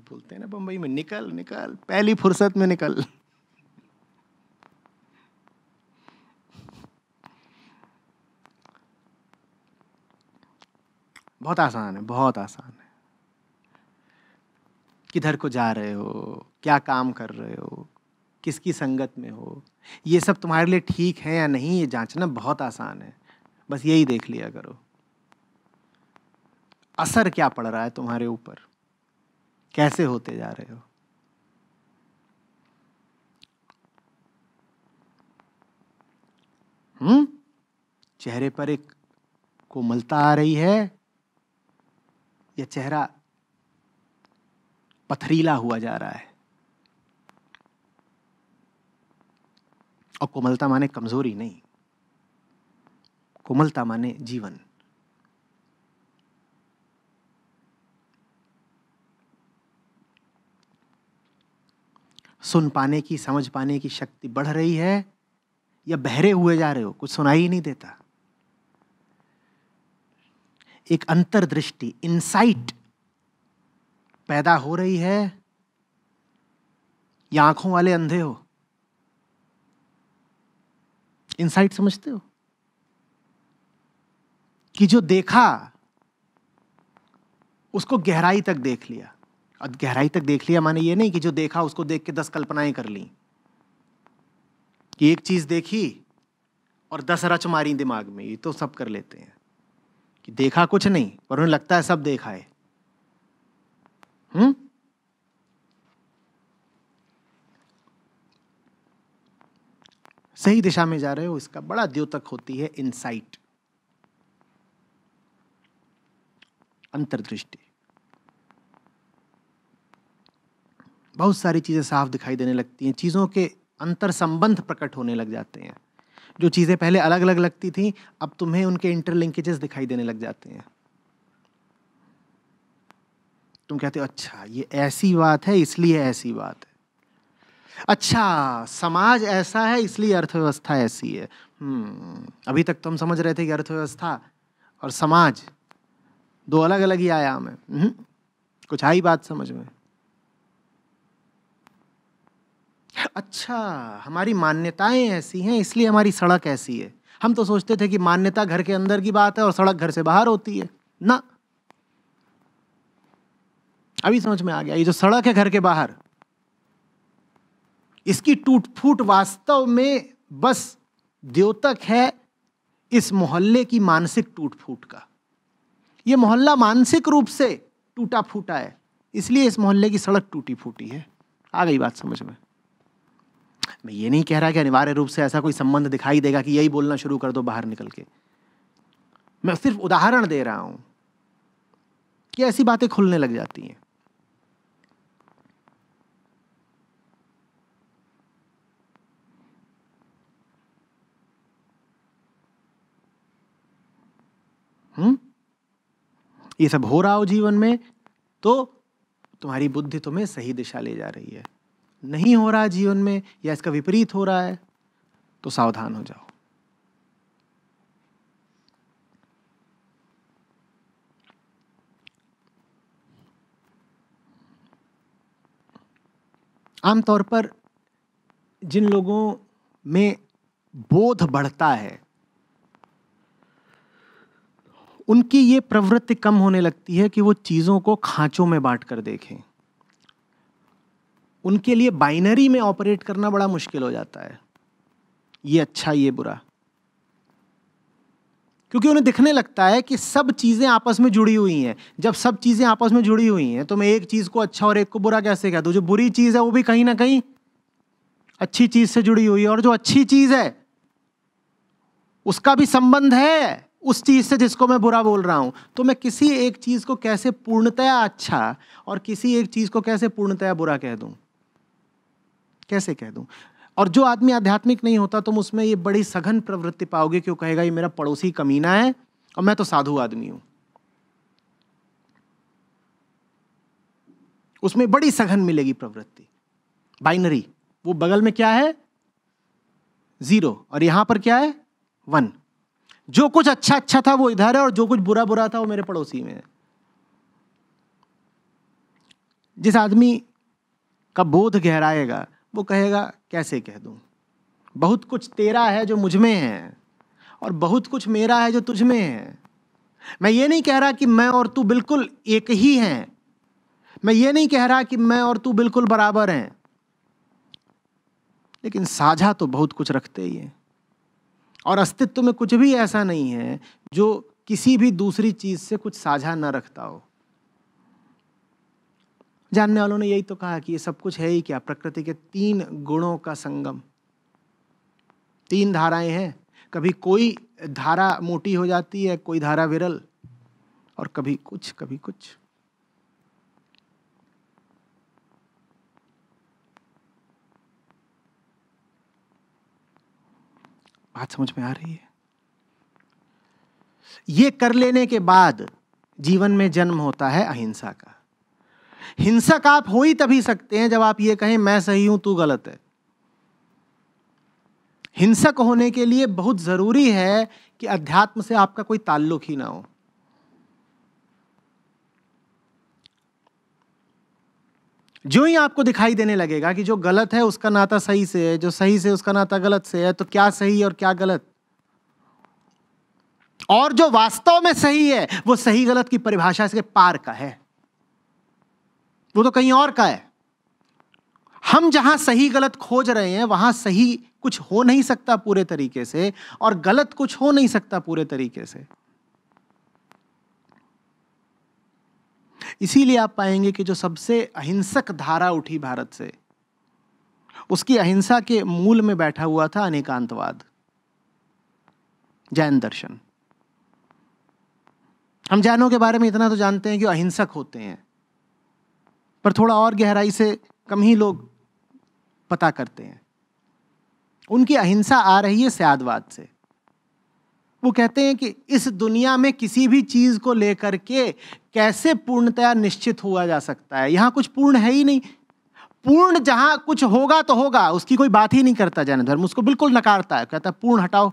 बोलते हैं ना बंबई में, निकल निकल, पहली फुर्सत में निकल। बहुत आसान है, बहुत आसान है। किधर को जा रहे हो, क्या काम कर रहे हो, किसकी संगत में हो, ये सब तुम्हारे लिए ठीक है या नहीं, ये जांचना बहुत आसान है। बस यही देख लिया करो, असर क्या पड़ रहा है तुम्हारे ऊपर, कैसे होते जा रहे हो। चेहरे पर एक कोमलता आ रही है या चेहरा पथरीला हुआ जा रहा है। और कोमलता माने कमजोरी नहीं, कोमलता माने जीवन। सुन पाने की, समझ पाने की शक्ति बढ़ रही है या बहरे हुए जा रहे हो, कुछ सुनाई ही नहीं देता। एक अंतर्दृष्टि, इनसाइट पैदा हो रही है या आंखों वाले अंधे हो। इनसाइट समझते हो कि जो देखा उसको गहराई तक देख लिया। और गहराई तक देख लिया माने ये नहीं कि जो देखा उसको देख के 10 कल्पनाएं कर ली, कि एक चीज देखी और 10 रच मारी दिमाग में। ये तो सब कर लेते हैं कि देखा कुछ नहीं पर उन्हें लगता है सब देखा है। सही दिशा में जा रहे हो, इसका बड़ा द्योतक होती है इनसाइट, अंतर्दृष्टि। बहुत सारी चीजें साफ दिखाई देने लगती हैं, चीजों के अंतर संबंध प्रकट होने लग जाते हैं। जो चीजें पहले अलग अलग लगती थी, अब तुम्हें उनके इंटरलिंकेजेस दिखाई देने लग जाते हैं। तुम कहते हो अच्छा ये ऐसी बात है इसलिए ऐसी बात है, अच्छा समाज ऐसा है इसलिए अर्थव्यवस्था ऐसी है। अभी तक तुम समझ रहे थे कि अर्थव्यवस्था और समाज दो अलग अलग ही आयाम है। कुछ आई बात समझ में। अच्छा हमारी मान्यताएं ऐसी हैं इसलिए हमारी सड़क ऐसी है। हम तो सोचते थे कि मान्यता घर के अंदर की बात है और सड़क घर से बाहर होती है ना। अभी समझ में आ गया, ये जो सड़क है घर के बाहर, इसकी टूट फूट वास्तव में बस द्योतक है इस मोहल्ले की मानसिक टूट फूट का। ये मोहल्ला मानसिक रूप से टूटा फूटा है, इसलिए इस मोहल्ले की सड़क टूटी फूटी है। आ गई बात समझ में। मैं ये नहीं कह रहा कि अनिवार्य रूप से ऐसा कोई संबंध दिखाई देगा कि यही बोलना शुरू कर दो बाहर निकल के। मैं सिर्फ उदाहरण दे रहा हूं कि ऐसी बातें खुलने लग जाती हैं। ये सब हो रहा हो जीवन में तो तुम्हारी बुद्धि तुम्हें सही दिशा ले जा रही है। नहीं हो रहा जीवन में या इसका विपरीत हो रहा है तो सावधान हो जाओ। आमतौर पर जिन लोगों में बोध बढ़ता है उनकी ये प्रवृत्ति कम होने लगती है कि वो चीजों को खांचों में बांट कर देखें। उनके लिए बाइनरी में ऑपरेट करना बड़ा मुश्किल हो जाता है, ये अच्छा ये बुरा, क्योंकि उन्हें दिखने लगता है कि सब चीजें आपस में जुड़ी हुई हैं। जब सब चीजें आपस में जुड़ी हुई हैं तो मैं एक चीज को अच्छा और एक को बुरा कैसे कह दूं? जो बुरी चीज है वो भी कहीं ना कहीं अच्छी चीज से जुड़ी हुई है, और जो अच्छी चीज है उसका भी संबंध है उस चीज से जिसको मैं बुरा बोल रहा हूं। तो मैं किसी एक चीज को कैसे पूर्णतया अच्छा और किसी एक चीज को कैसे पूर्णतया बुरा कह दूं, कैसे कह दूं? और जो आदमी आध्यात्मिक नहीं होता तुम उसमें ये बड़ी सघन प्रवृत्ति पाओगे कि वो कहेगा ये मेरा पड़ोसी कमीना है और मैं तो साधु आदमी हूं। उसमें बड़ी सघन मिलेगी प्रवृत्ति, बाइनरी। वो बगल में क्या है? 0 और यहां पर क्या है? 1। जो कुछ अच्छा अच्छा था वो इधर है और जो कुछ बुरा बुरा था वो मेरे पड़ोसी में है। जिस आदमी का बोध गहराएगा वो कहेगा कैसे कह दूं, बहुत कुछ तेरा है जो मुझ में है और बहुत कुछ मेरा है जो तुझ में है। मैं ये नहीं कह रहा कि मैं और तू बिल्कुल एक ही हैं, मैं ये नहीं कह रहा कि मैं और तू बिल्कुल बराबर हैं, लेकिन साझा तो बहुत कुछ रखते ही हैं। और अस्तित्व में कुछ भी ऐसा नहीं है जो किसी भी दूसरी चीज से कुछ साझा न रखता हो। जानने वालों ने यही तो कहा कि ये सब कुछ है ही क्या, प्रकृति के 3 गुणों का संगम। 3 धाराएं हैं, कभी कोई धारा मोटी हो जाती है, कोई धारा विरल, और कभी कुछ कभी कुछ। बात समझ में आ रही है? ये कर लेने के बाद जीवन में जन्म होता है अहिंसा का। हिंसक आप हो ही तभी सकते हैं जब आप ये कहें मैं सही हूं तू गलत है। हिंसक होने के लिए बहुत जरूरी है कि अध्यात्म से आपका कोई ताल्लुक ही ना हो। जो ही आपको दिखाई देने लगेगा कि जो गलत है उसका नाता सही से है, जो सही से उसका नाता गलत से है, तो क्या सही और क्या गलत, और जो वास्तव में सही है वो सही गलत की परिभाषा से पार का है, वो तो कहीं और का है। हम जहां सही गलत खोज रहे हैं वहां सही कुछ हो नहीं सकता पूरे तरीके से, और गलत कुछ हो नहीं सकता पूरे तरीके से। इसीलिए आप पाएंगे कि जो सबसे अहिंसक धारा उठी भारत से, उसकी अहिंसा के मूल में बैठा हुआ था अनेकांतवाद, जैन दर्शन। हम जैनों के बारे में इतना तो जानते हैं कि अहिंसक होते हैं, पर थोड़ा और गहराई से कम ही लोग पता करते हैं। उनकी अहिंसा आ रही है स्यादवाद से। वो कहते हैं कि इस दुनिया में किसी भी चीज को लेकर के कैसे पूर्णतया निश्चित हुआ जा सकता है। यहां कुछ पूर्ण है ही नहीं। पूर्ण जहां कुछ होगा तो होगा, उसकी कोई बात ही नहीं करता जैन धर्म, उसको बिल्कुल नकारता है, कहता है पूर्ण हटाओ।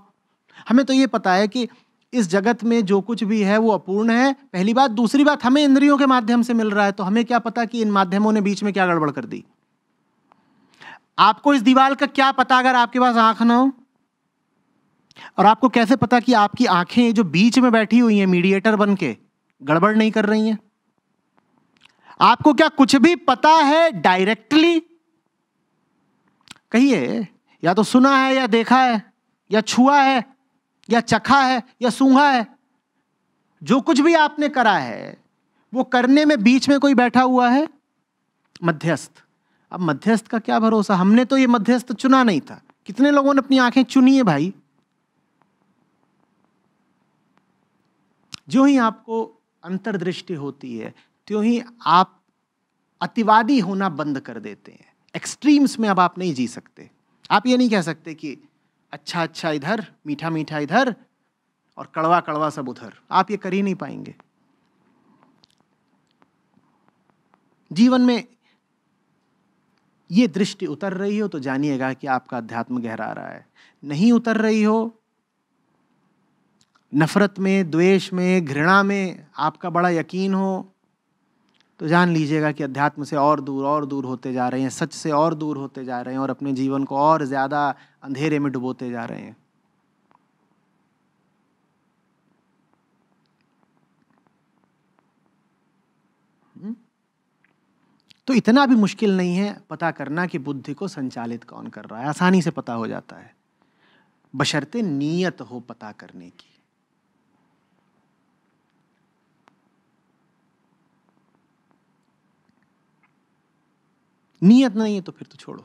हमें तो ये पता है कि इस जगत में जो कुछ भी है वो अपूर्ण है, पहली बात। दूसरी बात, हमें इंद्रियों के माध्यम से मिल रहा है, तो हमें क्या पता कि इन माध्यमों ने बीच में क्या गड़बड़ कर दी। आपको इस दीवार का क्या पता अगर आपके पास आंख ना हो? और आपको कैसे पता कि आपकी आंखें जो बीच में बैठी हुई हैं मीडिएटर बन के गड़बड़ नहीं कर रही हैं? आपको क्या कुछ भी पता है डायरेक्टली? कहिए, या तो सुना है, या देखा है, या छुआ है, या चखा है, या सूंघा है। जो कुछ भी आपने करा है वो करने में बीच में कोई बैठा हुआ है, मध्यस्थ। अब मध्यस्थ का क्या भरोसा? हमने तो ये मध्यस्थ चुना नहीं था। कितने लोगों ने अपनी आंखें चुनी है भाई? जो ही आपको अंतर्दृष्टि होती है त्यों ही आप अतिवादी होना बंद कर देते हैं। एक्सट्रीम्स में अब आप नहीं जी सकते। आप ये नहीं कह सकते कि अच्छा अच्छा इधर, मीठा मीठा इधर, और कड़वा कड़वा सब उधर। आप ये कर ही नहीं पाएंगे। जीवन में ये दृष्टि उतर रही हो तो जानिएगा कि आपका अध्यात्म गहरा रहा है। नहीं उतर रही हो, नफरत में, द्वेष में, घृणा में आपका बड़ा यकीन हो, तो जान लीजिएगा कि अध्यात्म से और दूर होते जा रहे हैं, सच से और दूर होते जा रहे हैं, और अपने जीवन को और ज्यादा अंधेरे में डुबोते जा रहे हैं। तो इतना भी मुश्किल नहीं है पता करना कि बुद्धि को संचालित कौन कर रहा है। आसानी से पता हो जाता है, बशर्ते नीयत हो पता करने की। नीयत नहीं है तो फिर तो छोड़ो।